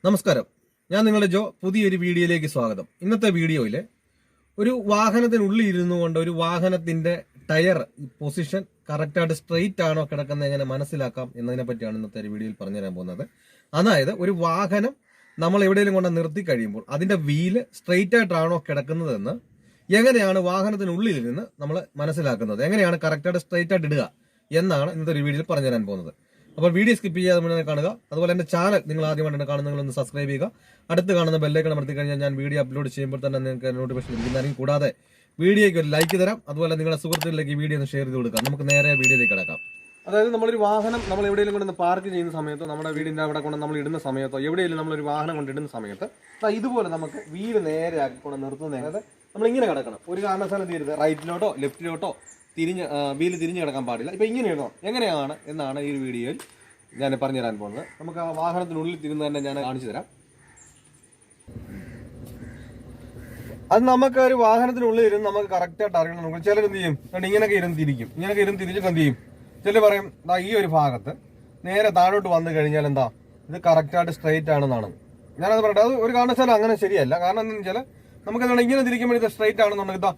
നമസ്കാരം, ഞാൻ നിങ്ങളുടെ ജോ. പുതിയൊരു വീഡിയോയിലേക്ക് സ്വാഗതം. ഇന്നത്തെ വീഡിയോയിൽ ഒരു വാഹനത്തിനുള്ളിൽ ഇരുന്നു കൊണ്ട് ഒരു വാഹനത്തിന്റെ ടയർ പൊസിഷൻ കറക്റ്റായിട്ട് സ്ട്രെയിറ്റ് ആണോ കിടക്കുന്നത് എങ്ങനെ മനസ്സിലാക്കാം എന്നതിനെ പറ്റിയാണ് ഇന്നത്തെ ഒരു വീഡിയോയിൽ പറഞ്ഞുതരാൻ പോകുന്നത്. അതായത് ഒരു വാഹനം നമ്മൾ എവിടെയെങ്കിലും കൊണ്ട് നിർത്തി കഴിയുമ്പോൾ അതിന്റെ വീല് സ്ട്രെയിറ്റ് ആയിട്ടാണോ കിടക്കുന്നതെന്ന് എങ്ങനെയാണ് വാഹനത്തിനുള്ളിൽ ഇരുന്ന് നമ്മൾ മനസ്സിലാക്കുന്നത്, എങ്ങനെയാണ് കറക്റ്റായിട്ട് സ്ട്രെയിറ്റ് ആയിട്ട് ഇടുക എന്നാണ് ഇന്നത്തെ ഒരു വീഡിയോയിൽ പറഞ്ഞുതരാൻ പോകുന്നത്. അപ്പോൾ വീഡിയോ സ്കിപ്പ് ചെയ്യാതെ മുന്നേ കാണുക. അതുപോലെ എൻ്റെ ചാനൽ നിങ്ങൾ ആദ്യമായിട്ട് കാണുന്നതെന്ന് സബ്സ്ക്രൈബ് ചെയ്യുക. അടുത്ത് കാണുന്ന ബെല്ലൈക്കൺ അമർത്തി കഴിഞ്ഞാൽ ഞാൻ വീഡിയോ അപ്ലോഡ് ചെയ്യുമ്പോൾ തന്നെ നിങ്ങൾക്ക് നോട്ടിഫിക്കേഷൻ ലഭിക്കുന്നതായിരിക്കും. കൂടാതെ വീഡിയോയ്ക്ക് ഒരു ലൈക്ക് തരാം. അതുപോലെ നിങ്ങളുടെ സുഹൃത്തുക്കളിലേക്ക് ഈ വീഡിയോ ഒന്ന് ഷെയർ ചെയ്ത് കൊടുക്കാം. നമുക്ക് നേരെ വീഡിയോയിലേക്ക് കിടക്കാം. അതായത് നമ്മളൊരു വാഹനം നമ്മൾ എവിടെയെങ്കിലും കൊണ്ടൊന്ന് പാർക്ക് ചെയ്യുന്ന സമയത്തോ നമ്മുടെ വീടിൻ്റെ അവിടെ കൊണ്ട് നമ്മൾ ഇടുന്ന സമയത്തോ എവിടെയെങ്കിലും നമ്മളൊരു വാഹനം കൊണ്ടിടുന്ന സമയത്ത് ഇതുപോലെ നമുക്ക് വീല് നേരെ ആക്കിക്കൊണ്ട് നിർത്തുന്നത് നമ്മളിങ്ങനെ കിടക്കണം. ഒരു കാരണവശാലും തീരുന്നത് റൈറ്റിലോട്ടോ ലെഫ്റ്റിലോട്ടോ വീല് തിരിഞ്ഞ് കിടക്കാൻ പാടില്ല. ഇപ്പം ഇങ്ങനെയാണോ എങ്ങനെയാണ് എന്നാണ് ഈ ഒരു വീഡിയോയിൽ ഞാൻ പറഞ്ഞു തരാൻ പോകുന്നത്. നമുക്ക് ആ വാഹനത്തിനുള്ളിൽ തിരുന്ന് തന്നെ ഞാൻ കാണിച്ചു തരാം. അത് നമുക്ക് ഒരു വാഹനത്തിനുള്ളിൽ ഇരുന്ന് നമുക്ക് കറക്റ്റായിട്ട് അറിയണം. നമുക്ക് ചിലരെന്ത് ചെയ്യും, ഇങ്ങനെയൊക്കെ ഇരുന്ന് തിരിക്കും. ഇങ്ങനെയൊക്കെ ഇരുന്ന് തിരിച്ചിട്ട് എന്ത് ചെയ്യും, ചിലർ പറയും ഈ ഒരു ഭാഗത്ത് നേരെ താഴോട്ട് വന്നു കഴിഞ്ഞാൽ എന്താ ഇത് കറക്റ്റായിട്ട് സ്ട്രെയിറ്റ് ആണെന്നാണ്. ഞാനത് പറയട്ടെ, അത് ഒരു കാരണവശാലും അങ്ങനെ ശരിയല്ല. കാരണം എന്താണെന്ന് വെച്ചാൽ നമുക്ക് ഇങ്ങനെ തിരിക്കുമ്പോൾ ഇത് സ്ട്രെയിറ്റ് ആണെന്നുണ്ടെങ്കിൽ ഇതാ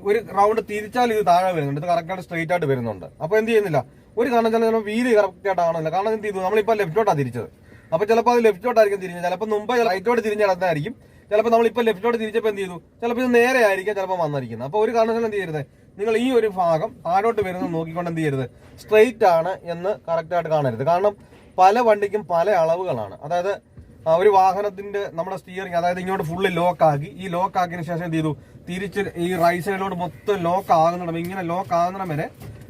ഒരു റൗണ്ട് തിരിച്ചാൽ ഇത് താഴെ വരുന്നുണ്ട്, ഇത് കറക്റ്റായിട്ട് സ്ട്രെയിറ്റ് ആയിട്ട് വരുന്നുണ്ട്. അപ്പോൾ എന്ത് ചെയ്യുന്നില്ല, ഒരു കാരണവശാലും വീല് കറക്റ്റായിട്ട് ആണെന്നില്ല. കാരണം എന്ത് ചെയ്തു, നമ്മളിപ്പോൾ ലെഫ്റ്റോട്ടാണ് തിരിച്ചത്. അപ്പോൾ ചിലപ്പോൾ അത് ലെഫ്റ്റോട്ടായിരിക്കും തിരിഞ്ഞത്, ചിലപ്പോൾ മുമ്പ് റൈറ്റോട്ട് തിരിഞ്ഞ കിടന്നായിരിക്കും. ചിലപ്പോൾ നമ്മളിപ്പോൾ ലെഫ്റ്റോട്ട് തിരിച്ചപ്പോൾ എന്ത് ചെയ്തു, ചിലപ്പോൾ ഇത് നേരെ ആയിരിക്കും, ചിലപ്പോൾ വന്നിരിക്കുന്നത്. അപ്പോൾ ഒരു കാരണവശാലും എന്ത് ചെയ്യരുത്, നിങ്ങൾ ഈ ഒരു ഭാഗം താഴോട്ട് വരുന്നത് നോക്കിക്കൊണ്ട് എന്ത് ചെയ്യരുത്, സ്ട്രെയിറ്റ് ആണ് എന്ന് കറക്റ്റായിട്ട് കാണരുത്. കാരണം പല വണ്ടിക്കും പല അളവുകളാണ്. അതായത് ഒരു വാഹനത്തിന്റെ നമ്മുടെ സ്റ്റിയറിംഗ് അതായത് ഇങ്ങോട്ട് ഫുള്ള് ലോക്കാക്കി, ഈ ലോക്കാക്കിയതിനു ശേഷം എന്ത് ചെയ്തു, തിരിച്ച് ഈ റൈറ്റ് സൈഡിലോട്ട് മൊത്തം ലോക്ക് ആകുന്നിടം ഇങ്ങനെ ലോക്ക് ആകുന്നിടം വരെ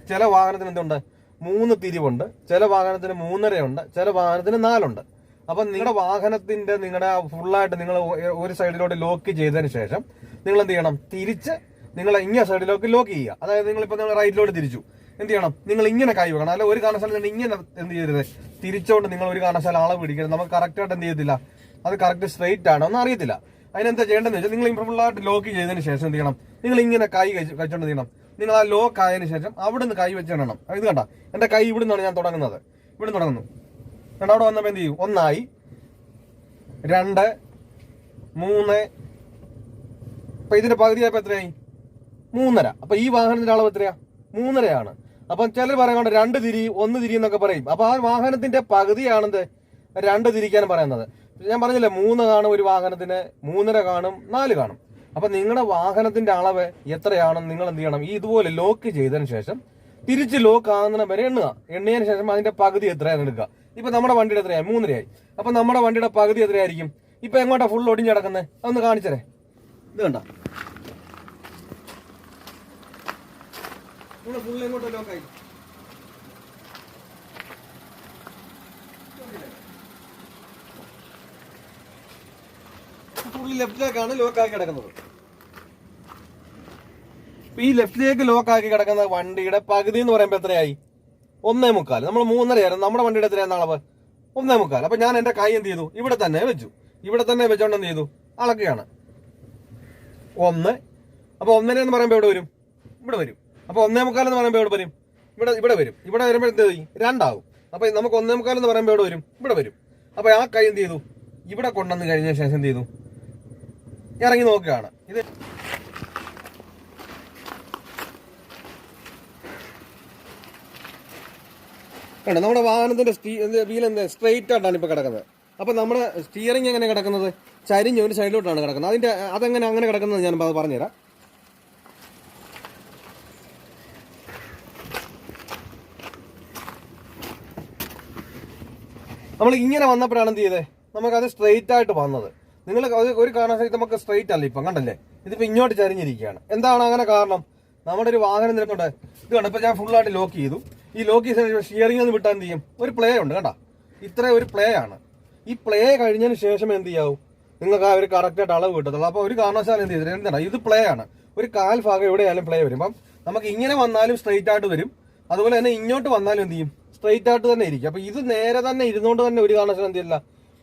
ചില വാഹനത്തിന് എന്തുണ്ട്, 3 തിരിവുണ്ട്, ചില വാഹനത്തിന് 3.5 ഉണ്ട്, ചില വാഹനത്തിന് 4 ഉണ്ട്. അപ്പൊ നിങ്ങളുടെ വാഹനത്തിന്റെ നിങ്ങളുടെ ഫുള്ളായിട്ട് നിങ്ങൾ ഒരു സൈഡിലോട്ട് ലോക്ക് ചെയ്തതിന് ശേഷം നിങ്ങൾ എന്ത് ചെയ്യണം, തിരിച്ച് നിങ്ങൾ ഇങ്ങനെ സൈഡിലേക്ക് ലോക്ക് ചെയ്യുക. അതായത് നിങ്ങളിപ്പോൾ നിങ്ങൾ റൈറ്റിലോട്ട് തിരിച്ചു, എന്ത് ചെയ്യണം, നിങ്ങൾ ഇങ്ങനെ കൈ വെക്കണം. അല്ല ഒരു കാരണവശാലും ഇങ്ങനെ എന്ത് ചെയ്യരുത്, തിരിച്ചോണ്ട് നിങ്ങൾ ഒരു കാരണവശാലും അളവ് പിടിക്കരുത്. നമുക്ക് കറക്റ്റായിട്ട് എന്ത് ചെയ്യത്തില്ല, അത് കറക്റ്റ് സ്ട്രെയിറ്റ് ആണോ എന്ന് അറിയത്തില്ല. അതിനെന്താ ചെയ്യേണ്ടതെന്ന് വെച്ചാൽ നിങ്ങൾ ഫുള്ളായിട്ട് ലോക്ക് ചെയ്തതിന് ശേഷം എന്ത് ചെയ്യണം, നിങ്ങൾ ഇങ്ങനെ കൈ വെച്ചോണ്ട് ചെയ്യണം. നിങ്ങൾ ആ ലോക്ക് ആയതിനു ശേഷം അവിടെ നിന്ന് കൈ വെച്ചിടണം. ഇത് കണ്ട, എന്റെ കൈ ഇവിടെ നിന്നാണ് ഞാൻ തുടങ്ങുന്നത്, ഇവിടെ തുടങ്ങുന്നു. കണ്ട, അവിടെ വന്നപ്പോൾ എന്ത് ചെയ്യും, 1 2 3. അപ്പൊ ഇതിന്റെ പകുതിയായപ്പോ എത്രയായി, 3.5. അപ്പൊ ഈ വാഹനത്തിന്റെ അളവ് എത്രയാ, 3.5 അപ്പം ചിലർ പറയുന്നത് 2 തിരി 1 തിരി എന്നൊക്കെ പറയും. അപ്പൊ ആ വാഹനത്തിന്റെ പകുതിയാണെന്ത് 2 തിരിക്കാൻ പറയുന്നത്. ഞാൻ പറഞ്ഞില്ലേ, 3 കാണും ഒരു വാഹനത്തിന്, 3.5 കാണും, 4 കാണും. അപ്പൊ നിങ്ങളുടെ വാഹനത്തിന്റെ അളവ് എത്രയാണെന്ന് നിങ്ങൾ എന്ത് ചെയ്യണം, ഈ ഇതുപോലെ ലോക്ക് ചെയ്തതിന് ശേഷം തിരിച്ച് ലോക്ക് ആകുന്ന വരെ എണ്ണിയതിനു ശേഷം അതിന്റെ പകുതി എത്രയാണെന്ന് എടുക്കുക. ഇപ്പൊ നമ്മുടെ വണ്ടിയുടെ എത്രയായി, 3.5 അപ്പൊ നമ്മുടെ വണ്ടിയുടെ പകുതി എത്രയായിരിക്കും. ഇപ്പൊ എങ്ങോട്ടാ ഫുൾ ഒടിഞ്ഞു കിടക്കുന്നത്, അതൊന്ന് കാണിച്ചേ. ഇത് കണ്ട, ഫുൾ എങ്ങോട്ടോ ലോക്കായി. ഫുള്ളി ലെഫ്റ്റിലേക്കാണ് ലോക്കാക്കി കിടക്കുന്നത്. ഈ ലെഫ്റ്റിലേക്ക് ലോക്കാക്കി കിടക്കുന്ന വണ്ടിയുടെ പകുതി എന്ന് പറയുമ്പോൾ എത്രയായി, 1.25. നമ്മൾ 3.5 നമ്മുടെ വണ്ടിയുടെ എത്രയാണ് അളവ്, 1.25. അപ്പൊ ഞാൻ എന്റെ കൈ എന്ത് ചെയ്തു, ഇവിടെ തന്നെ വെച്ചു. ഇവിടെ തന്നെ വെച്ചോണ്ട് എന്ത് ചെയ്തു, അളക്കുകയാണ്. 1. അപ്പൊ 1.5 എന്ന് പറയുമ്പോൾ എവിടെ വരും, ഇവിടെ വരും. അപ്പൊ 1.25 എന്ന് പറയുമ്പോൾ എവിടെ വരും, ഇവിടെ വരും. ഇവിടെ വരുമ്പോൾ എന്ത് ചെയ്യും, 2 ആവും. അപ്പൊ നമുക്ക് 1.25 എന്ന് പറയുമ്പോൾ എവിടെ വരും, ഇവിടെ വരും. അപ്പൊ ആ കൈ എന്ത് ചെയ്തു, ഇവിടെ കൊണ്ടുവന്ന് കഴിഞ്ഞ ശേഷം എന്ത് ചെയ്തു, ഇറങ്ങി നോക്കുകയാണ്. ഇത് കണ്ടോ, നമ്മുടെ വാഹനത്തിന്റെ വീൽ എന്താ സ്ട്രെയിറ്റ് ആയിട്ടാണ് ഇപ്പൊ കിടക്കുന്നത്. അപ്പൊ നമ്മുടെ സ്റ്റിയറിംഗ് എങ്ങനെ കിടക്കുന്നത്, ചരിഞ്ഞ ഒരു സൈഡിലോട്ടാണ് കിടക്കുന്നത്. അതെങ്ങനെ അങ്ങനെ കിടക്കുന്നത് ഞാൻ പറഞ്ഞുതരാം. നമ്മൾ ഇങ്ങനെ വന്നപ്പോഴാണ് എന്ത് ചെയ്തത്, നമുക്കത് സ്ട്രെയിറ്റ് ആയിട്ട് വന്നത്. നിങ്ങൾ ഒരു കാരണവശാലും നമുക്ക് സ്ട്രെയിറ്റ് അല്ല ഇപ്പം, കണ്ടല്ലേ, ഇതിപ്പോ ഇങ്ങോട്ട് ചരിഞ്ഞിരിക്കുകയാണ്. എന്താണ് അങ്ങനെ കാരണം, നമ്മുടെ ഒരു വാഹനം നിൽക്കൊണ്ട് ഇത് കണ്ടോ, ഇപ്പൊ ഞാൻ ഫുള്ളായിട്ട് ലോക്ക് ചെയ്തു. ഈ ലോക്ക് ചെയ്ത സ്റ്റിയറിംഗ് ഒന്ന് വിട്ടാൽ എന്ത് ചെയ്യും, ഒരു പ്ലേ ഉണ്ട് കണ്ട, ഇത്ര ഒരു പ്ലേ ആണ്. ഈ പ്ലേ കഴിഞ്ഞതിന് ശേഷം എന്ത് ചെയ്യാവും, നിങ്ങൾക്ക് ആ ഒരു കറക്റ്റായിട്ട് അളവ് കിട്ടത്തുള്ളൂ. അപ്പൊ ഒരു കാരണവശാലും എന്ത് ചെയ്തിട്ട് എന്താണ്, ഇത് പ്ലേ ആണ്, ഒരു കാൽ ഭാഗം എവിടെയായാലും പ്ലേ വരും. അപ്പം നമുക്ക് ഇങ്ങനെ വന്നാലും സ്ട്രെയിറ്റ് ആയിട്ട് വരും, അതുപോലെ തന്നെ ഇങ്ങോട്ട് വന്നാലും എന്ത് ചെയ്യും, സ്ട്രെയിറ്റ് ആയിട്ട് തന്നെ ഇരിക്കും. അപ്പൊ ഇത് നേരെ തന്നെ ഇരുന്നുകൊണ്ട് തന്നെ ഒരു കാരണവശാലും എന്ത് ചെയ്യില്ല,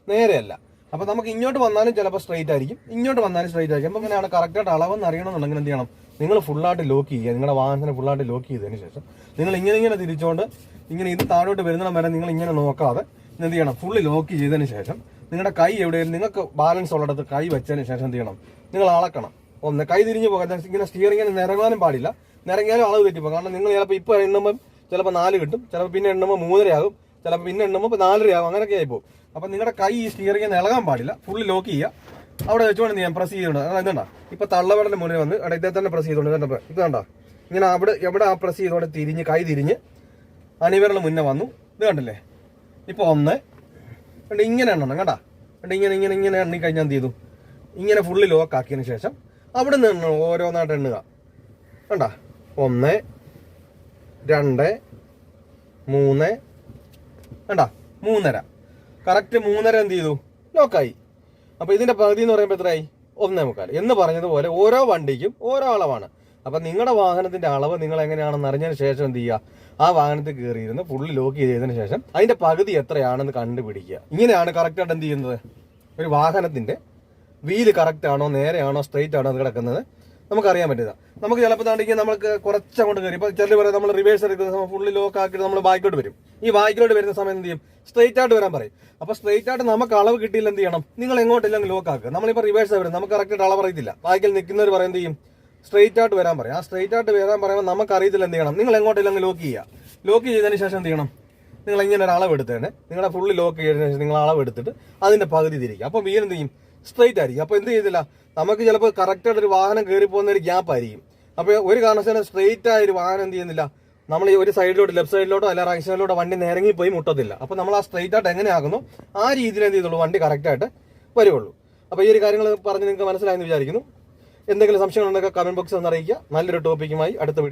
നേരെയല്ല. അപ്പൊ നമുക്ക് ഇങ്ങോട്ട് വന്നാലും ചിലപ്പോൾ സ്ട്രെയിറ്റ് ആയിരിക്കും, ഇങ്ങോട്ട് വന്നാലും സ്ട്രെയിറ്റ് ആയിരിക്കും. അപ്പൊ ഇങ്ങനെയാണ് കറക്റ്റായിട്ട് അളവെന്ന് അറിയണമെന്നുണ്ടെങ്കിൽ എന്ത് ചെയ്യണം, നിങ്ങൾ ഫുള്ളായിട്ട് ലോക്ക് ചെയ്യുക. നിങ്ങളുടെ വാഹനത്തിന് ഫുള്ളായിട്ട് ലോക്ക് ചെയ്തതിന് ശേഷം നിങ്ങൾ ഇങ്ങനെ തിരിച്ചുകൊണ്ട് ഇങ്ങനെ ഇത് താഴോട്ട് വരുന്നിടം വരെ നിങ്ങൾ ഇങ്ങനെ നോക്കാതെ എന്ത് ചെയ്യണം, ഫുള്ള് ലോക്ക് ചെയ്തതിന് ശേഷം നിങ്ങളുടെ കൈ എവിടെയും നിങ്ങൾക്ക് ബാലൻസ് ഉള്ളിടത്ത് കൈ വെച്ചതിന് ശേഷം എന്ത് ചെയ്യണം, നിങ്ങൾ അളക്കണം. ഒന്ന് കൈ തിരിഞ്ഞു പോകാൻ, ഇങ്ങനെ സ്റ്റിയറിങ്ങിന് നിരങ്ങാനും പാടില്ല. നിരങ്ങിയാലും അളവ് തെറ്റിപ്പോ. കാരണം നിങ്ങൾ ചിലപ്പോൾ ഇപ്പോൾ എണ്ണുമ്പോൾ ചിലപ്പോൾ 4 കിട്ടും, ചിലപ്പോൾ പിന്നെ എണ്ണുമ്പോൾ 3.5 ആകും, ചിലപ്പോൾ പിന്നെ എണ്ണുമ്പോൾ 4.5 ആകും, അങ്ങനെയൊക്കെ ആയിപ്പോൾ. അപ്പം നിങ്ങളുടെ കൈ ഈ സ്റ്റിയറിങ്ങിന് ഇളകാൻ പാടില്ല, ഫുള്ള് ലോക്ക് ചെയ്യുക. അവിടെ വെച്ചുകൊണ്ട് ഞാൻ പ്രസ് ചെയ്തുകൊണ്ട് ഇതുണ്ടോ, ഇപ്പൊ തള്ളവടന്റെ മുന്നിൽ വന്ന് അവിടെ ഇതേ തന്നെ പ്രസ് ചെയ്തോണ്ട് ഇത് കണ്ടോ, ഇങ്ങനെ എവിടെ ആ പ്രസ് ചെയ്തോടെ തിരിഞ്ഞ് കൈ തിരിഞ്ഞ് അണിവരുടെ മുന്നേ വന്നു. ഇത് കണ്ടില്ലേ, ഇപ്പൊ 1 കണ്ട് ഇങ്ങനെ എണ്ണണം കേട്ടാ. കണ്ട് ഇങ്ങനെ എണ്ണി കഴിഞ്ഞാൽ എന്ത് ചെയ്തു, ഇങ്ങനെ ഫുള്ള് ലോക്ക് ആക്കിയതിന് ശേഷം അവിടെ നിന്ന് ഓരോന്നായിട്ട് എണ്ണുക. കണ്ടാ 1 2 3 കണ്ടാ 3.5 കറക്റ്റ് 3.5 എന്ത് ചെയ്തു, ലോക്കായി. അപ്പൊ ഇതിന്റെ പകുതി എന്ന് പറയുമ്പോൾ എത്രയായി, 1.25 എന്ന് പറഞ്ഞതുപോലെ ഓരോ വണ്ടിക്കും ഓരോ അളവാണ്. അപ്പൊ നിങ്ങളുടെ വാഹനത്തിന്റെ അളവ് നിങ്ങൾ എങ്ങനെയാണെന്ന് അറിഞ്ഞതിന് ശേഷം എന്ത് ചെയ്യുക, ആ വാഹനത്തിൽ കയറിയിരുന്ന് ഫുള്ള് ലോക്ക് ചെയ്തതിന് ശേഷം അതിന്റെ പകുതി എത്രയാണെന്ന് കണ്ടുപിടിക്കുക. ഇങ്ങനെയാണ് കറക്റ്റായിട്ട് എന്ത് ചെയ്യുന്നത്, ഒരു വാഹനത്തിന്റെ വീല് കറക്റ്റ് ആണോ, നേരെയാണോ, സ്ട്രെയിറ്റ് ആണോ എന്ന് കിടക്കുന്നത് നമുക്കറിയാൻ പറ്റുക. നമുക്ക് ചിലപ്പോൾ താണ്ടിക്ക് നമുക്ക് കുറച്ചങ്ങോട്ട് കയറി, ഇപ്പൊ ചിലർ പറയാം നമ്മൾ റിവേഴ്സ് എടുക്കുന്ന സമയം ഫുള്ള് ലോക്ക് ആക്കിയിട്ട് നമ്മൾ ബാക്കിലോട്ട് വരും. ഈ ബാക്കിലോട്ട് വരുന്ന സമയം എന്ത് ചെയ്യും, സ്ട്രെയിറ്റ് ആയിട്ട് വരാൻ പറയും. അപ്പൊ സ്ട്രെയിറ്റ് ആയിട്ട് നമുക്ക് അളവ് കിട്ടിയില്ല, എന്ത് ചെയ്യണം, നിങ്ങൾ എങ്ങോട്ടില്ലെങ്കിൽ ലോക്ക് ആക്കുക. നമ്മളിപ്പോൾ റിവേഴ്സ് വരും, നമുക്ക് കറക്റ്റ് അളവ് അറിയത്തില്ല. ബാക്കിൽ നിൽക്കുന്നവർ പറയും എന്ത് ചെയ്യും, സ്ട്രെയിറ്റ് ആയിട്ട് വരാൻ പറയും. ആ സ്ട്രെയിറ്റ് ആയിട്ട് വരാൻ പറയുമ്പോൾ നമുക്ക് അറിയത്തില്ല, എന്ത് ചെയ്യണം, നിങ്ങൾ എങ്ങോട്ടില്ലെങ്കിൽ ലോക്ക് ചെയ്യുക. ലോക്ക് ചെയ്തതിന് ശേഷം എന്ത് ചെയ്യണം, നിങ്ങൾ ഇങ്ങനെ ഒരു അളവ് എടുത്തേനെ, നിങ്ങളുടെ ഫുള്ള് ലോക്ക് ചെയ്തതിന് ശേഷം നിങ്ങൾ അളവ് എടുത്തിട്ട് അതിന്റെ പകുതി തിരിക്കുക. അപ്പോൾ വീൽ എന്ത് ചെയ്യും, സ്ട്രെയിറ്റ് ആയിരിക്കും. അപ്പോൾ എന്ത് ചെയ്തില്ല, നമുക്ക് ചിലപ്പോൾ കറക്റ്റായിട്ട് ഒരു വാഹനം കയറി പോകുന്ന ഒരു ഗ്യാപ്പ് ആയിരിക്കും. അപ്പോൾ ഒരു കാരണവശാലും സ്ട്രെയിറ്റ് ആയ ഒരു വാഹനം എന്ത് ചെയ്യുന്നില്ല, നമ്മൾ ഈ ഒരു സൈഡിലോട്ട് ലെഫ്റ്റ് സൈഡിലോട്ടോ അല്ല റൈറ്റ് സൈഡിലോട്ടോ വണ്ടി നേരങ്ങി പോയി മുട്ടത്തില്ല. അപ്പോൾ നമ്മൾ ആ സ്ട്രെയിറ്റ് ആയിട്ട് എങ്ങനെ ആകുന്നു ആ രീതിയിൽ എന്ത് ചെയ്തുള്ളൂ, വണ്ടി കറക്റ്റായിട്ട് വരുള്ളൂ. അപ്പോൾ ഈ ഒരു കാര്യങ്ങൾ പറഞ്ഞ് നിങ്ങൾക്ക് മനസ്സിലായെന്ന് വിചാരിക്കുന്നു. എന്തെങ്കിലും സംശയങ്ങളുണ്ടെങ്കിൽ കമന്റ് ബോക്സിൽ ഒന്ന് അറിയിക്കുക. നല്ലൊരു ടോപ്പിക്കുമായി അടുത്ത